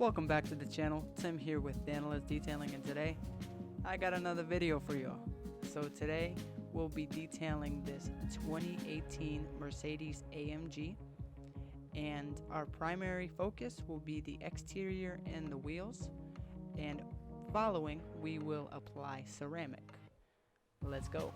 Welcome back to the channel. Tim here with Daniela's Detailing, and today I got another video for y'all. So today we'll be detailing this 2018 Mercedes AMG, and our primary focus will be the exterior and the wheels, and following we will apply ceramic. Let's go.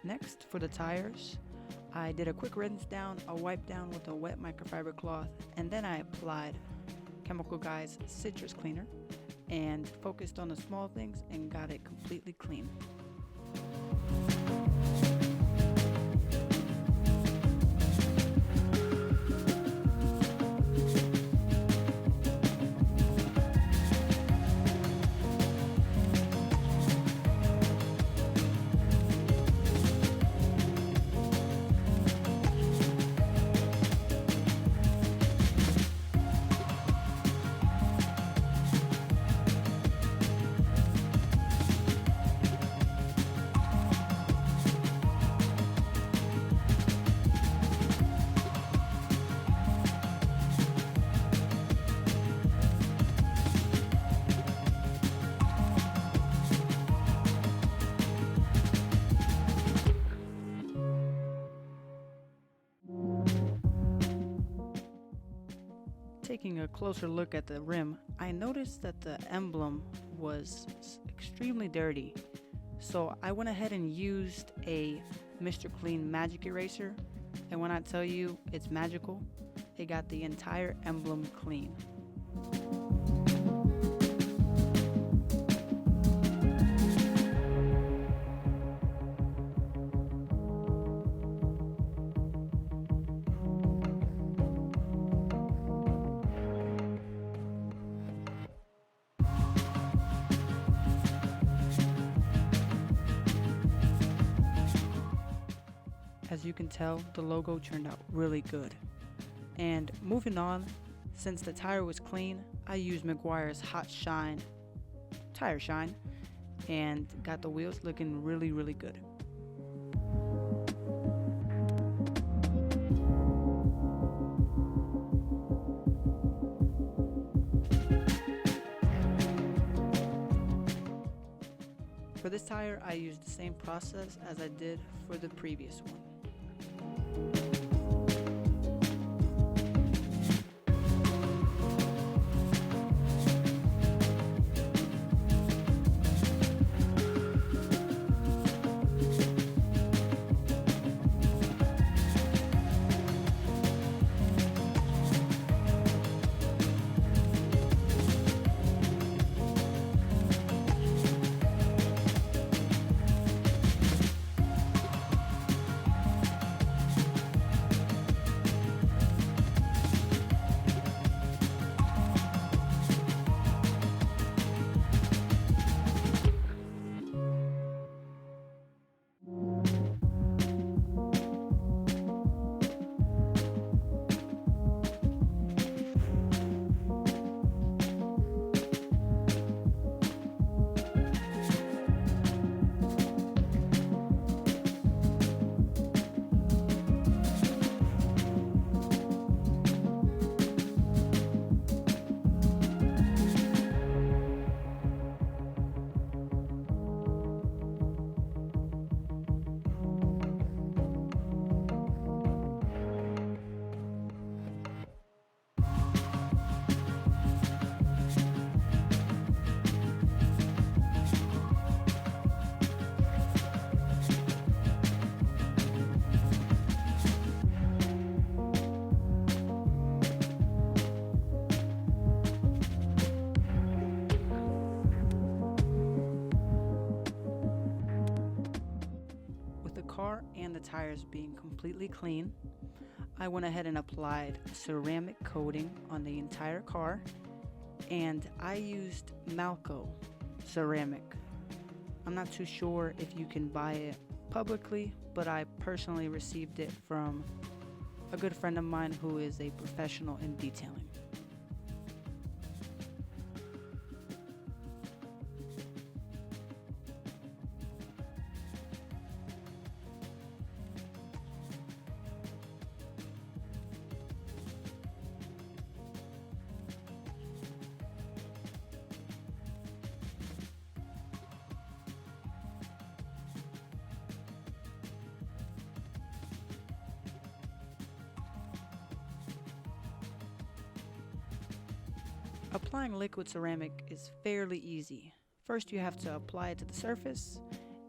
Next, for the tires, I did a quick rinse down, a wipe down with a wet microfiber cloth, and then I applied Chemical Guy's citrus cleaner and focused on the small things and got it completely clean. Taking a closer look at the rim, I noticed that the emblem was extremely dirty. So I went ahead and used a Mr. Clean magic eraser, and when I tell you it's magical, it got the entire emblem clean. As you can tell, the logo turned out really good. And moving on, since the tire was clean, I used Meguiar's Hot Shine Tire Shine and got the wheels looking really good. For this tire, I used the same process as I did for the previous one. car and the tires being completely clean, I went ahead and applied a ceramic coating on the entire car, and I used Malco ceramic. I'm not too sure if you can buy it publicly, but I personally received it from a good friend of mine who is a professional in detailing. Applying liquid ceramic is fairly easy. First, you have to apply it to the surface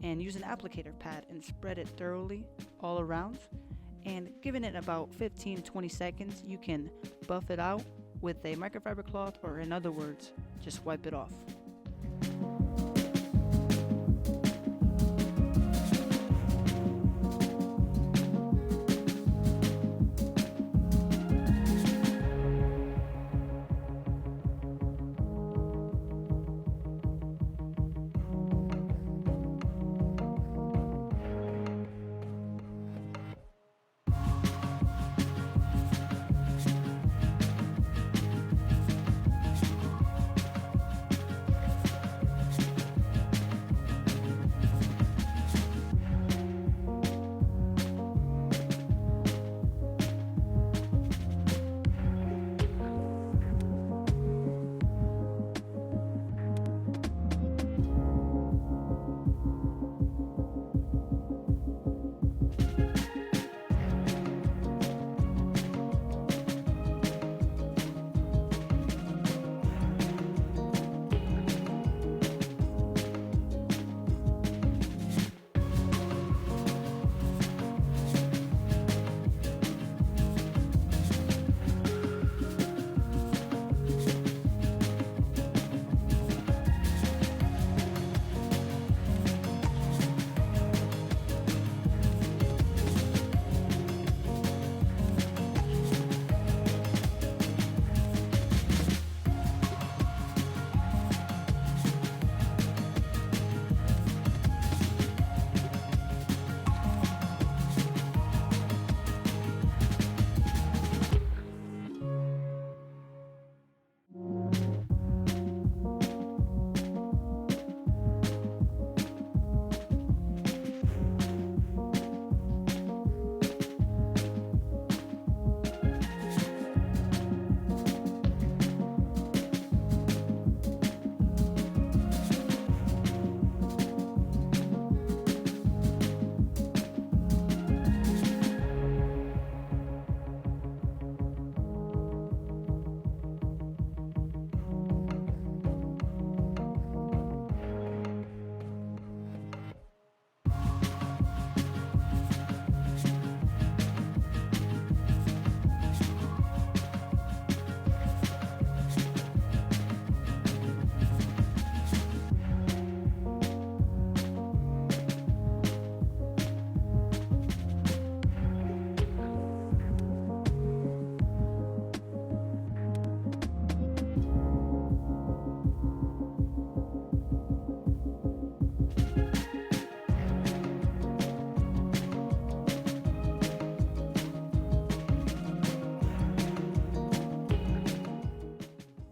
and use an applicator pad and spread it thoroughly all around. And given it about 15-20 seconds, you can buff it out with a microfiber cloth, or in other words, just wipe it off.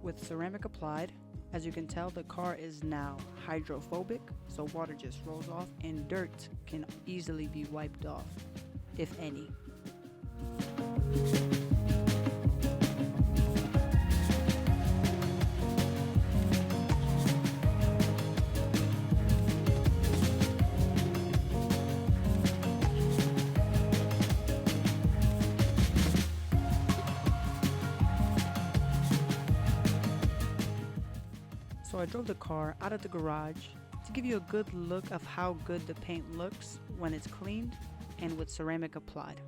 With ceramic applied, as you can tell, the car is now hydrophobic, so water just rolls off and dirt can easily be wiped off, if any. So I drove the car out of the garage to give you a good look of how good the paint looks when it's cleaned and with ceramic applied.